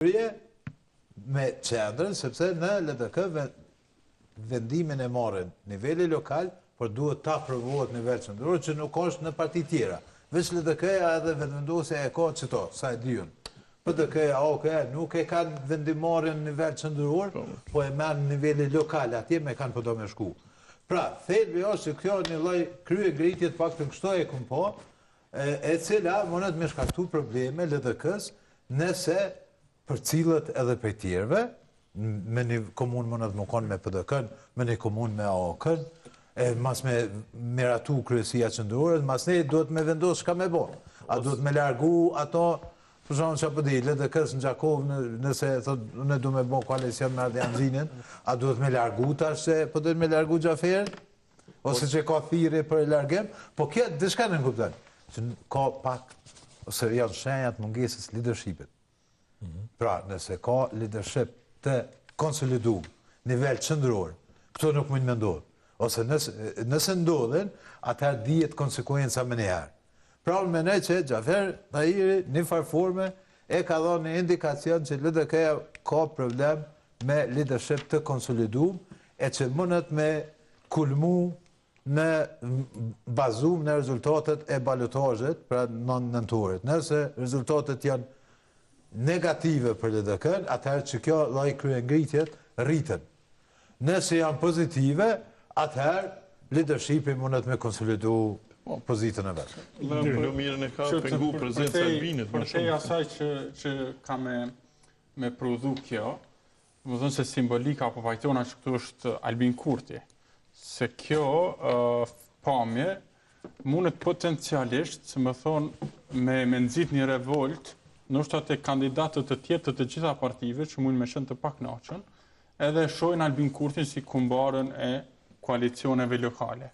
me qendrën, sepse në LDK vendimin e marrin nivelli lokal, por duhet ta aprovohet nivel qendror, që nuk është në parti tjera. Veç LDK-ja edhe vendvendosja e ka qëto, sa e diun. PDK-ja, nuk e kanë vendimarrjen në nivel qendror, po e merr në nivelli lokal, atje me kanë përdo me shku. Pra, thelbi është që kjo një lloj krye ngritje të paktën kështu e kum po, e cila mundet me shkaktu probleme LDK-s nëse përcillet edhe prej tjerëve, me një komunë mundet më konë me PDK-n, me një komunë me AOK-n, mas me miratu kryesia qendrore, mas ne duhet me vendos çka me bo. A duhet me largu ato, për shembull çfarë po di, LDK-s në Gjakovë, nëse thotë unë du me bo koalicion me Ardianxhinin, a duhet me largu tash se po duhet me largu Xhaferin? Ose që ka thirrje për largim? Po kjo diçka në kupton. Që ka pak ose janë shenjat mungesës leadershipit. Pra, nëse ka leadership të konsoliduar nivel qendror, këto nuk mund të ndodhin. Ose nëse ndodhin, atëherë dihet konsekuenca më njëherë. Pra, unë mendoj që Xhafer Tahiri në farforme e ka dhënë një indikacion që LDK-ja ka problem me leadership të konsoliduar e që mundet me kulmu në bazum në rezultatet e balotazhit pra nëntorit. Nëse rezultatet janë negative për LDK-n, atëherë që kjo lloj kryengritjet rriten. Nëse janë pozitive, atëherë leadershipi mundet me konsolidu pozitën e vetë. Në mirën e ka pengu prezenca Albinit. Përtej asaj që ka me prodhu kjo, më dhënë se simbolika apo pajtona që këtu është Albin Kurti. Se kjo pamje mundet potencialisht, se më thonë, me nëzit një revolt, nështë atë kandidatët të tjetë të gjitha partive që mund me shënë të pak naqën, edhe shojnë Albin Kurtin si kumbarën e koalicioneve lokale.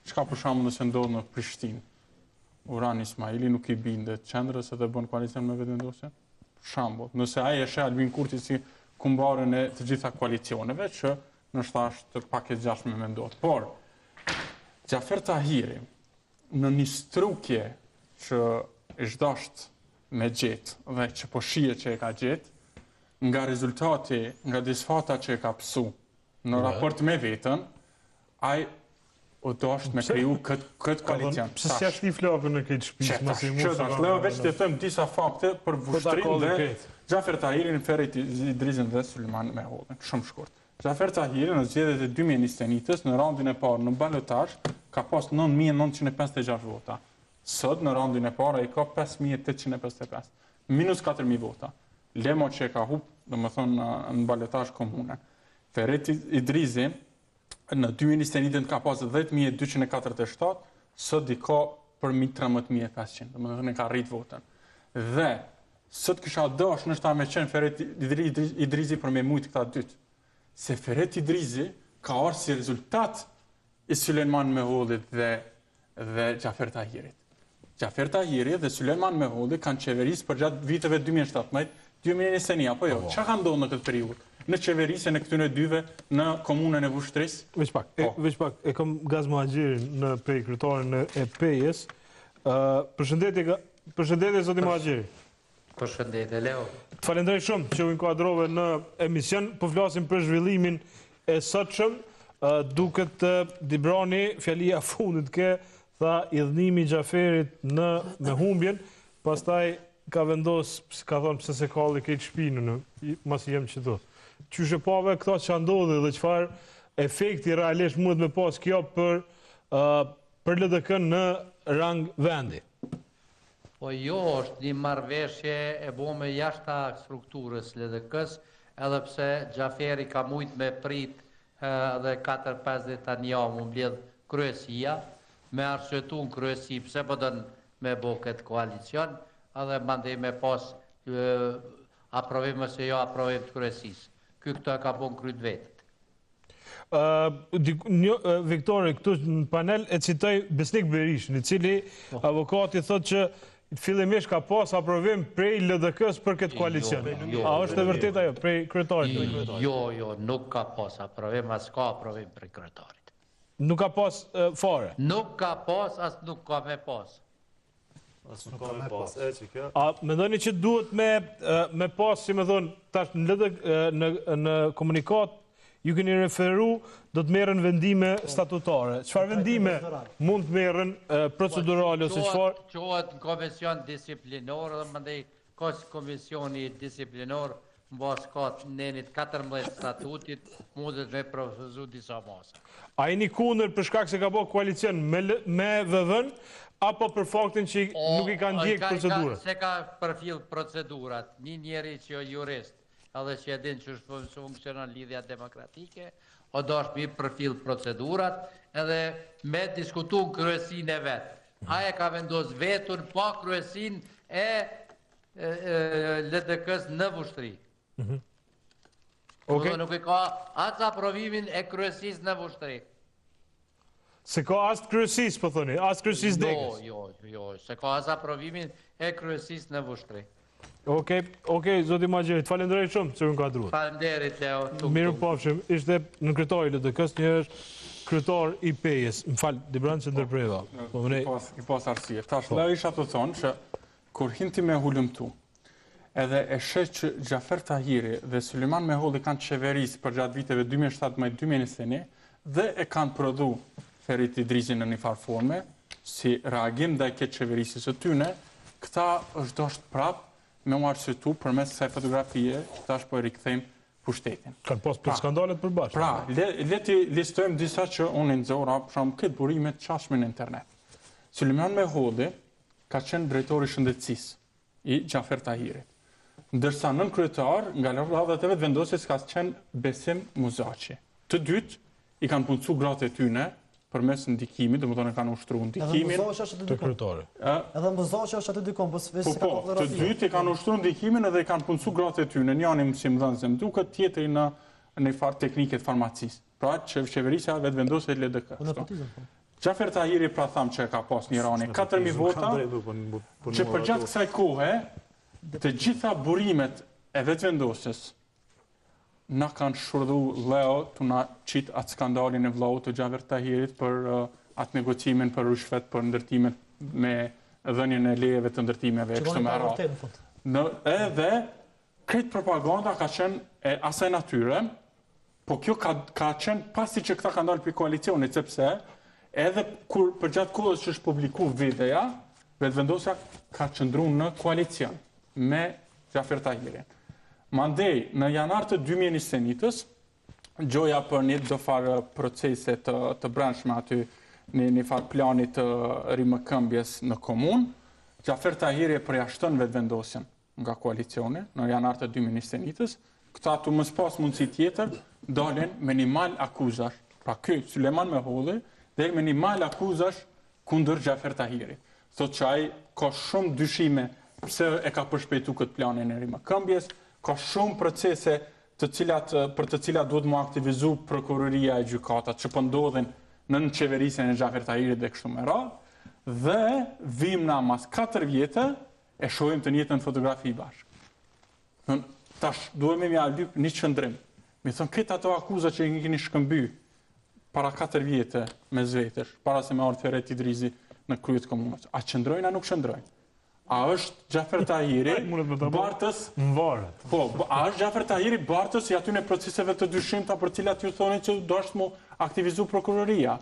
Çka për shembull nëse ndodh në Prishtinë, Uran Ismaili nuk i bindet qendrës edhe bën koalicion me vetëvendosje? Për shembull, nëse ai e sheh Albin Kurti si kumbarën e të gjitha koalicioneve, që nështë është pak e gjashme me ndodh. Por, Xhafer Tahiri, në një strukje që është dasht me gjetë dhe që po shije që e ka gjetë, nga rezultati, nga disfata që e ka pësu në raport me vetën, ai o dasht me kriju këtë koalicion. Pse s'ja shti flakën në këtë shtëpisë? Që veç të them disa fakte për vushtrim dhe Xhafer Tahiri në Ferit Idrizin dhe Sulejman Mehollin. Shumë shkurt. Xhafer Tahiri në zgjedhjet e 2021-s në raundin e parë në balotazh ka pas 9.956 vota. Sot në raundin e parë ai ka 5.855, minus 4.000 vota. Lemo që e ka hup, domethënë në balotazh komune. Ferit Idrizi në 2021 ka pas 10.247, sot i ka për 13.500, domethënë ka rrit votën. Dhe sot kisha dash nështë me qenë Ferit Idrizi për me mujt këta dytë. Se Ferit Idrizi ka arë si rezultat i Sulejman Mehollit dhe Xhafer Tahirit. Xhafer Tahiri dhe Sulejman Meholli kanë qeverisë për gjatë viteve 2017-2021, apo jo? Çka ka ndodhur në këtë periudhë? Në qeverisjen e këtyre dyve në komunën e Vushtrisë? Veç pak, e kam Gazmo Haxhirin në prej kryetarin e PES. Përshëndetje zoti Haxhiri. Përshëndetje Leo. Falenderoj shumë që u inkuadrove në emision. Po flasim për zhvillimin e sotshëm, duket Dibrani, fjalia fundit ke tha idhnimi Xhaferit me humbjen, pastaj ka vendos, ka thonë pse se kalli këtë shpinë, mas jem që do. Qyshe pave këta që ndodhe dhe qëfar efekti realisht mund me pas kjo për LDK në rang vendi? Po jo, është një marrëveshje e bome jashta strukturës LDK-s, edhe pse Xhaferi ka mujt me prit edhe 4-5 dita një javë më mbledh kryesia, me arsyetu në kryesi pse po dën me bo këtë koalicion, edhe mandej me pas aprovim ose jo aprovim të kryesisë. Këto e ka bon kryt vetët. Viktori, këtu në panel e citoj Besnik Berishën, i cili avokati thot që fillimisht ka pas aprovim prej LDK-s për këtë koalicion. A është e vërtet ajo, prej kryetarit? Jo, nuk ka pas aprovim, as ka aprovim prej kryetarit. Nuk ka pas fare? Nuk ka pas, as nuk ka me pas. A mendoni që duhet me pas, si me thonë, tash në komunikat, ju keni referu, do të merren vendime statutare. Çfarë vendime mund të merren procedurale ose çfarë? Qohet në komision disiplinor dhe mëndej komisioni disiplinor në basë katë nenit 14 statutit mundet me profesu disa masa. A jeni kundër për shkak se ka bërë koalicion me VV-n apo për faktin që nuk i kanë ndjekë procedurat? Se ka përfil procedurat, një njeri që jo jurist, edhe që e din që funksionon lidhja demokratike, o do është mi përfil procedurat, edhe me diskutu në kryesin e vetë. Aja ka vendos vetun pa kryesin e LDK-s në vushtri. Nuk i ka atë aprovimin e kryesis në vushtri. Se ka asë kryesis, po thoni, asë kryesis degës? Jo, se ka asë aprovimin e kryesis në vushtri. Okej, zoti Magjerit, falenderoj shumë që më ka druat. Falenderit, Leo. Mirë pafshim, ishte në kryetari LDK-s, një është kryetar i PES. Më falë, Dibran që ndërpreva. I pas arsye. Tash, la isha të thonë që kur hinti me hullumtu, edhe e shet që Gjafer Tahiri dhe Sulejman Meholli kanë qeverisë për gjatë viteve 2017-2021 dhe e kanë prodhu Ferit Idrizin në një farë forme, si reagim dhe këtë qeverisës e tyne, këta është dosht prapë me u arsyetu për mes kësaj fotografie, këta është po e rikëthejmë pushtetin. Kanë pas për skandalet për bashkë. Pra, leti listojmë disa që unë nëzora, për shumë këtë burimet qashme në internet. Sulejman Meholli ka qenë drejtori shëndetësisë i Gjafer Tahirit. Ndërsa nën kryetar, nga radhat e vetë vendosjes ka qenë Besim Muzaçi. Të dytë, i kanë puncu gratë e tyne për mes ndikimit, dhe më tonë e kanë ushtru ndikimin. Të kryetari. Edhe Muzaçi është aty dikon, të dytë i kanë ushtru ndikimin edhe i kanë puncu gratë e tyne. Njani më si më dhënë zemë duke, tjetëri në farë tekniket farmacisë. Pra që qeverisja vetë vendosje LDK. Gjafer Tahiri pra thamë që ka pas një rani 4.000 vota, që për gjatë kësaj kohe, të gjitha burimet e vetë vendosjes na kanë shurdhu Leo të na qitë atë skandalin e vllau të Gjafer Tahirit për atë negocimin për rushfet për ndërtimet me dhënien e lejeve të ndërtimeve e kështu me radhë. Edhe këtë propaganda ka qenë e asaj natyre, po kjo ka qenë pasi që këta ka ndalë për koalicionit, sepse edhe kur për gjatë kohës që është publiku videja, vetëvendosja ka qëndru në koalicion me Gjafer Tahirin. Mandej, në janar të 2021-ës, gjoja për një do farë procese të brendshme aty një farë planit të rimëkëmbjes në komun, Gjafer Tahiri e përjashtën vetëvendosjen nga koalicioni në janar të 2021-ës, këta të mës pas mundësi tjetër, dalin me një mal akuzash, pra ky Sulejman Meholli, dhe me një mal akuzash kundër Gjafer Tahiri. Thot që ai ka shumë dyshime pse e ka përshpejtu këtë planin e rimëkëmbjes, ka shumë procese për të cilat duhet mu aktivizu prokuroria e gjykatat që pëndodhin në qeverisjen e Gjafer Tahirit dhe kështu me radhë, dhe vim na mas 4 vjetë e shohim të njëjtën fotografi bashkë. Tash, duhem me albyp një qëndrim. Mi thënë, këtë ato akuza që i keni shkëmby para 4 vjetë me zvetësh, para se me ardhë Ferit Idrizi në kryet komunës. A qëndrojnë, a nuk qëndrojnë? A është Gjafer Tahiri bartës... Po, a është Gjafer Tahiri bartës i aty në proceseve të dyshimta për cilat ju thoni që do është mu aktivizu prokuroria?